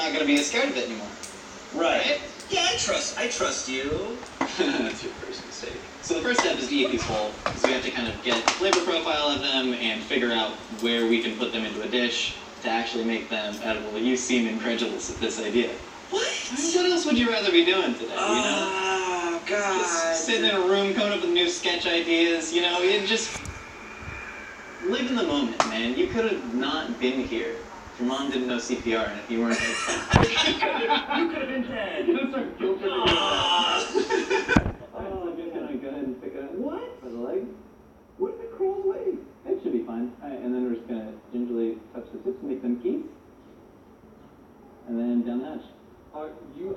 not going to be as scared of it anymore. Right? Yeah, I trust you. That's your first mistake. So the first step is to eat these whole, because we have to kind of get a flavor profile of them and figure out where we can put them into a dish to actually make them edible. You seem incredulous at this idea. What? I mean, what else would you rather be doing today, you know? Oh, God. Just sitting in a room coming up with new sketch ideas, you know, you just live in the moment, man. You could have not been here if your mom didn't know CPR and if you weren't You could have been dead. You're gonna start guilt-tripping yourself. Oh, I'm just gonna go ahead and pick it up. What? By the leg. What if it crawls away? It should be fine. Alright, and then we're just gonna gingerly touch the tips and make them keys. And then down the hatch. Are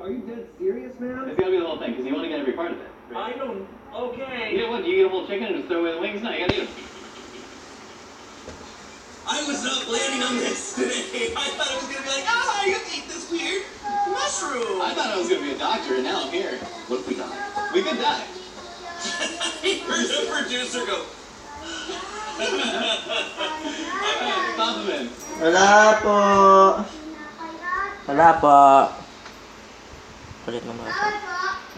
you dead serious, man? It's gotta be the whole thing, because you want to get every part of it. Right? I don't. Okay. You know what? Do you eat a whole chicken and just throw away the wings? No, you gotta eat them. I was not planning on this today. I thought it was going to be like, you ate this weird mushroom. I thought I was gonna be a doctor, and now I'm here. What if we die? We could die. I heard the producer go. Stop him in. Wala po. Wala po. Kulit naman ako.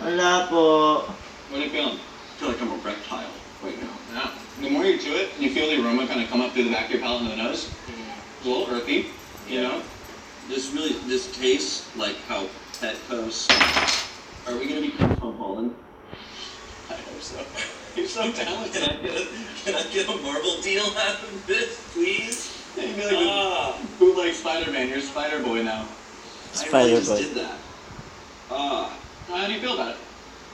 Wala po. What are you feeling? I feel like I'm a reptile right now. Yeah. The more you chew it, you feel the aroma kind of come up through the back of your palate and the nose. It's a little earthy, you know? This tastes like how Petco's. Are we going to be from Holland? I hope so. You're so talented. Can I get a marble deal out of this, please? Yeah, you feel like bootleg Spider-Man. You're Spider-Boy now. I really just Spider-Boy. did that. How do you feel about it?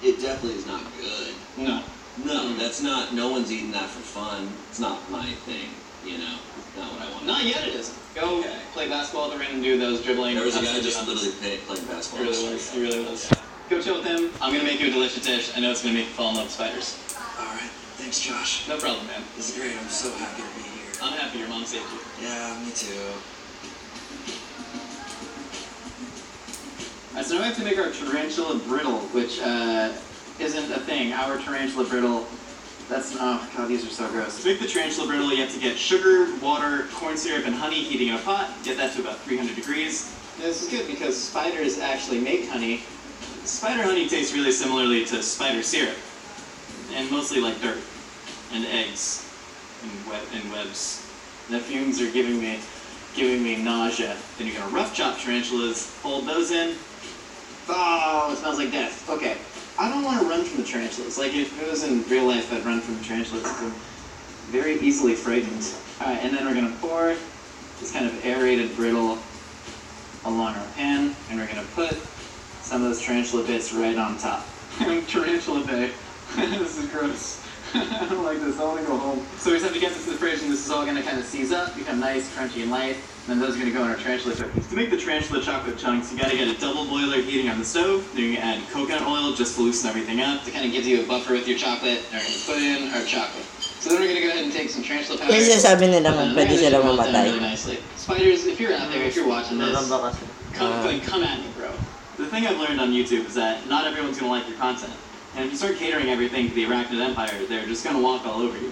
It definitely is not good. No. No, that's not. No one's eating that for fun. It's not my thing. You know, not what I want. Not yet it isn't. Go play basketball at the rim and do those dribbling. There was a guy absolutely just nuts. literally playing basketball. He really was. He really was. Go chill with him. I'm gonna make you a delicious dish. I know it's gonna make you fall in love with spiders. All right. Thanks, Josh. No problem, man. This is great. I'm so happy to be here. I'm happy your mom saved you. Yeah, me too. So now we have to make our tarantula brittle, which isn't a thing. Our tarantula brittle, that's, oh god, these are so gross. To make the tarantula brittle, you have to get sugar, water, corn syrup, and honey heating in a pot. Get that to about 300 degrees. Now, this is good because spiders actually make honey. Spider honey tastes really similarly to spider syrup, and mostly like dirt and eggs and webs. The fumes are giving me nausea. Then you're gonna rough chop tarantulas, fold those in. Oh, it smells like death. Okay, I don't want to run from the tarantulas. Like if it was in real life, I'd run from the tarantulas. I'm very easily frightened. All right, and then we're gonna pour this kind of aerated brittle along our pan, and we're gonna put some of those tarantula bits right on top. Tarantula Bay. This is gross. I don't like this. I want to go home. So we just have to get this in the fridge, and this is all going to kind of seize up, become nice, crunchy, and light. And then those are going to go in our tarantula cookies. To make the tarantula chocolate chunks, you got to get a double boiler heating on the stove. Then you can add coconut oil just to loosen everything up. To kind of give you a buffer with your chocolate, and we're going to put in our chocolate. So then we're going to go ahead and take some tarantula powder. Kasi sabi nilang pwede sila mamatay. Really nicely. Spiders, if you're out there, if you're watching this, come at me, bro. The thing I've learned on YouTube is that not everyone's going to like your content. And if you start catering everything to the Arachnid Empire, they're just going to walk all over you.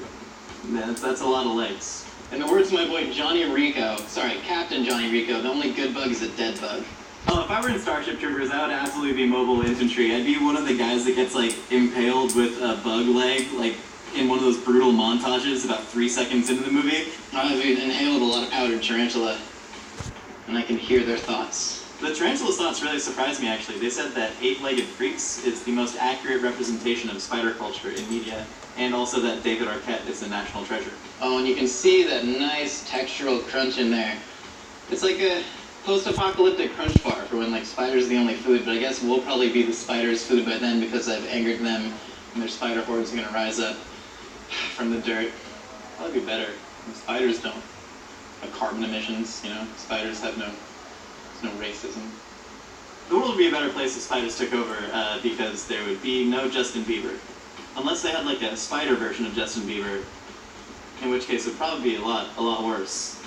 That's a lot of legs. In the words of my boy Captain Johnny Rico, the only good bug is a dead bug. Oh, if I were in Starship Troopers, I would absolutely be mobile infantry. I'd be one of the guys that gets, like, impaled with a bug leg, like, in one of those brutal montages about 3 seconds into the movie. I've inhaled a lot of powdered tarantula, and I can hear their thoughts. The tarantula's thoughts really surprised me, actually. They said that 8-legged freaks is the most accurate representation of spider culture in media, and also that David Arquette is a national treasure. Oh, and you can see that nice textural crunch in there. It's like a post-apocalyptic crunch bar for when, like, spiders are the only food, but I guess we'll probably be the spiders' food by then because I've angered them, and their spider hordes are gonna rise up from the dirt. Probably be better. Spiders don't have carbon emissions, you know? Spiders have no racism. The world would be a better place if spiders took over because there would be no Justin Bieber. Unless they had like a spider version of Justin Bieber, in which case it would probably be a lot worse.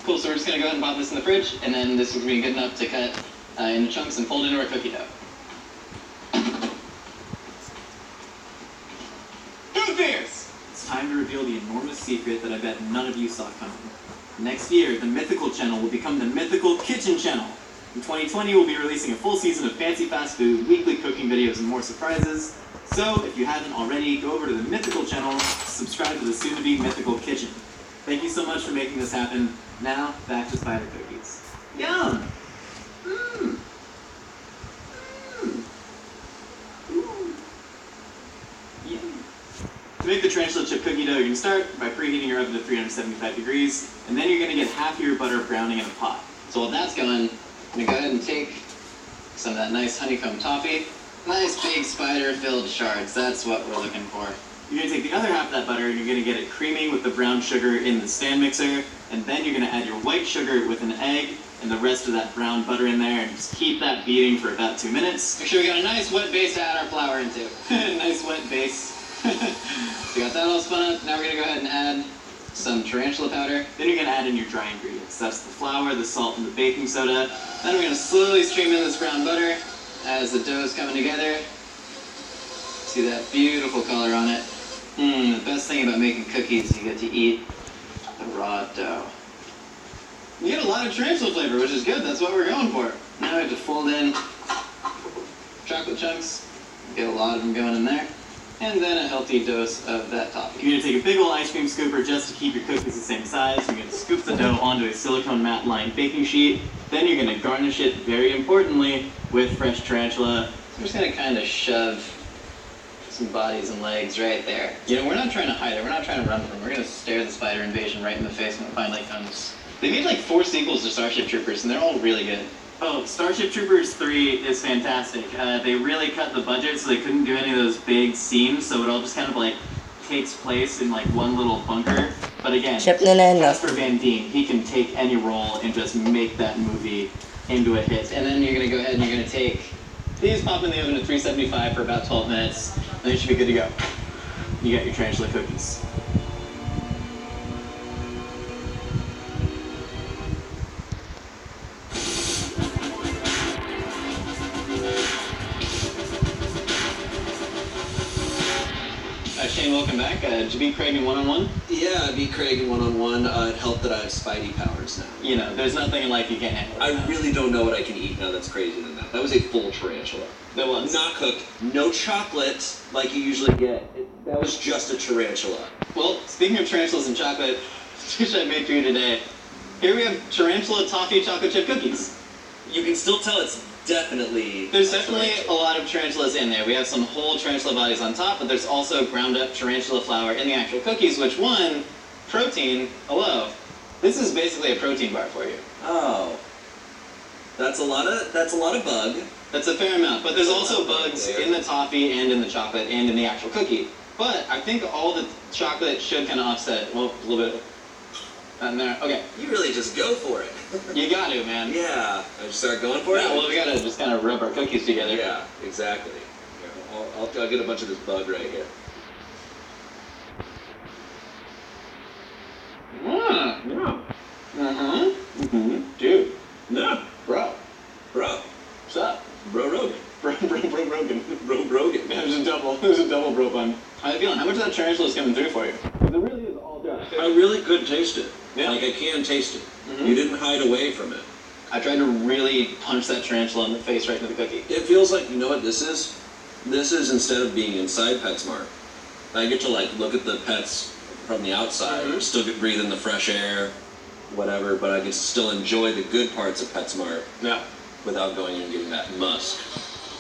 Cool, so we're just going to go ahead and pop this in the fridge, and then this is going to be good enough to cut into chunks and fold into our cookie dough. Who fears? It's time to reveal the enormous secret that I bet none of you saw coming. Next year, the Mythical channel will become the Mythical Kitchen channel. In 2020, we'll be releasing a full season of fancy fast food, weekly cooking videos, and more surprises. So, if you haven't already, go over to the Mythical channel, subscribe to the soon-to-be Mythical Kitchen. Thank you so much for making this happen. Now, back to spider cookies. Yum! Mmm! To make the tarantula chip cookie dough, you're going to start by preheating your oven to 375 degrees, and then you're going to get half your butter browning in a pot. So while that's going, I'm going to go ahead and take some of that nice honeycomb toffee. Nice big spider-filled shards, that's what we're looking for. You're going to take the other half of that butter and you're going to get it creaming with the brown sugar in the stand mixer, and then you're going to add your white sugar with an egg and the rest of that brown butter in there, and just keep that beating for about 2 minutes. Make sure we got a nice wet base to add our flour into. Nice wet base. So you got that all spun up. Now we're going to go ahead and add some tarantula powder. Then you're going to add in your dry ingredients. That's the flour, the salt, and the baking soda. Then we're going to slowly stream in this brown butter as the dough is coming together. See that beautiful color on it. The best thing about making cookies, you get to eat the raw dough. You get a lot of tarantula flavor, which is good. That's what we're going for. Now I have to fold in chocolate chunks. Get a lot of them going in there. And then a healthy dose of that topping. You're going to take a big old ice cream scooper just to keep your cookies the same size. You're going to scoop the dough onto a silicone mat lined baking sheet. Then you're going to garnish it, very importantly, with fresh tarantula. So I'm just going to kind of shove some bodies and legs right there. You know, we're not trying to hide it. We're not trying to run from it. We're going to stare the spider invasion right in the face when it finally comes. They made like 4 sequels to Starship Troopers, and they're all really good. Oh, Starship Troopers 3 is fantastic. They really cut the budget, so they couldn't do any of those big scenes, so it all just kind of like takes place in like one little bunker. But again, Casper Van Dien, he can take any role and just make that movie into a hit. And then you're going to go ahead and you're going to take these, pop in the oven at 375 for about 12 minutes, and then you should be good to go. You got your tarantula cookies. Shane, welcome back. Did you beat Craig in one-on-one? Yeah, I beat Craig in one-on-one. It helped that I have Spidey powers now. You know, there's nothing in life you can't handle. I really don't know what I can eat now that's crazier than that. That was a full tarantula. That was. Not cooked. No chocolate like you usually get. That was just a tarantula. Well, speaking of tarantulas and chocolate, dish I made for you today. Here we have tarantula toffee chocolate chip cookies. You can still tell it's definitely... There's definitely a lot of tarantulas in there. We have some whole tarantula bodies on top, but there's also ground up tarantula flour in the actual cookies, which one, protein, hello. This is basically a protein bar for you. Oh. That's a lot of bug. That's a fair amount, but there's also bugs in the toffee and in the chocolate and in the actual cookie. But I think all the chocolate should kind of offset it. Well, a little bit. And there, okay. You really just go for it. You got to, man. Yeah. I just start going for it? Yeah, well, we gotta just kind of rub our cookies together. Yeah, exactly. Yeah, I'll get a bunch of this bug right here. Yeah. Dude. No. Bro. What's up? Bro Rogan. Bro Rogan. Bro Rogan. Yeah, there's a double bro bun. How you feeling? How much of that tarantula is coming through for you? It really is all done. I really could taste it. Yeah. Like, I can taste it. You didn't hide away from it. I tried to really punch that tarantula in the face right into the cookie. It feels like, you know what this is? This is, instead of being inside PetSmart, I get to, like, look at the pets from the outside. Still get breathe in the fresh air, whatever, but I can still enjoy the good parts of PetSmart. Yeah. Without going and getting that musk.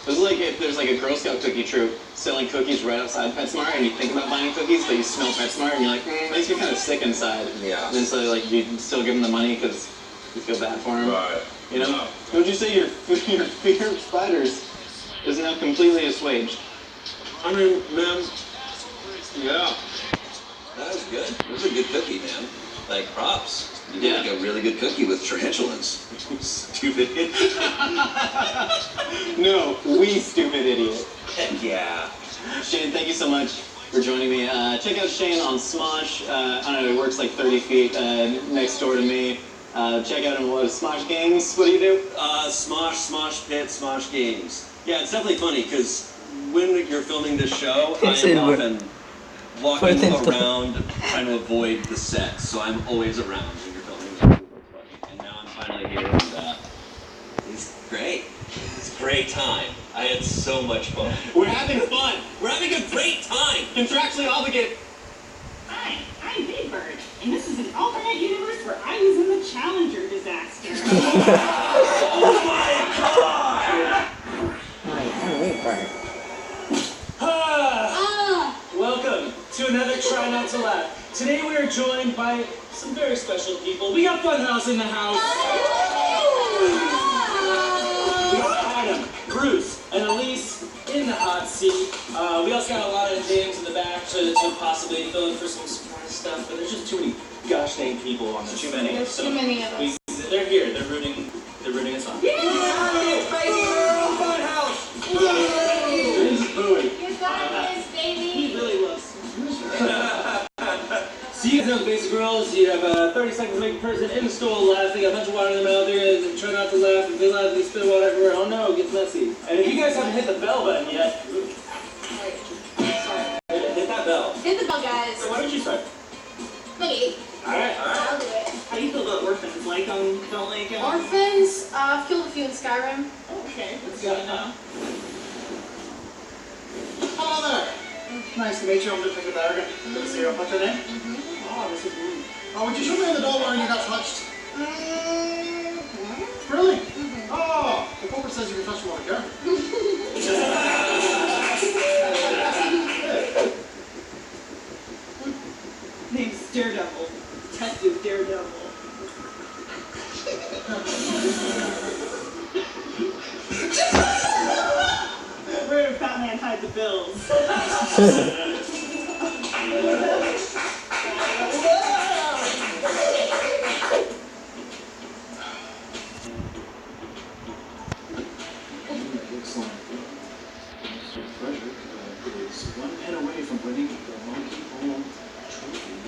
It's like if there's like a Girl Scout cookie troop selling cookies right outside PetSmart, and you think about buying cookies, but you smell PetSmart, and you're like, makes me kind of sick inside. Yeah. And then so like you still give them the money because you feel bad for them. Right. You know? Would you say your fear of spiders is now completely assuaged? I mean, man, yeah. That was good. It was a good cookie, man. Like, props. You did like a really good cookie with tarantulas. Stupid idiot. No, we stupid idiot. Heck yeah. Shane, thank you so much for joining me. Check out Shane on Smosh. I don't know, he works like 30 feet next door to me. Check out him, what, Smosh Games? What do you do? Smosh Pit, Smosh Games. Yeah, it's definitely funny, because when you're filming this show, I am often walking around trying to avoid the set, so I'm always around when you're filming great time. I had so much fun. We're having fun. We're having a great time. Contractually obligated. Hi, I'm Big Bird, and this is an alternate universe where I was in the Challenger disaster. Oh my God! Welcome to another Try Not to Laugh. Today we are joined by some very special people. We got Funhouse in the house. We got Adam, Bruce, and Elise in the hot seat. We also got a lot of names in the back to possibly fill in for some surprise stuff, but there's just too many gosh dang people on this. Too many. There's too many of us. They're here. They're rooting us on. Yeah! Baby girl, Funhouse! He's booing. You got this, baby! He really loves So you guys know the basic rules. You have 30 seconds to make a person in the stool laugh. They got a bunch of water in their mouth. They're going to try not to laugh. If they laugh, they spit water everywhere. Oh no, it gets messy. And if you guys haven't hit the bell button yet, hit that bell. Hit the bell, guys. So why don't you start? Me. Alright. I'll do it. How do you feel about orphans? Like them? Don't like them? Orphans, killed a few in Skyrim. Oh, okay. Let's go now. Hello there. Nice to meet you. I'm Detective Arrogant. Good to see you. What's your name? Oh, this is rude. Oh, would you show me the door where you got touched? Really? Oh, the corporate says you can touch them on the car. Name's Daredevil. Detective Daredevil. Where did Batman hide the bills? Excellent. Mr. Frederick is one pen away from winning the Monkey Ball Trophy.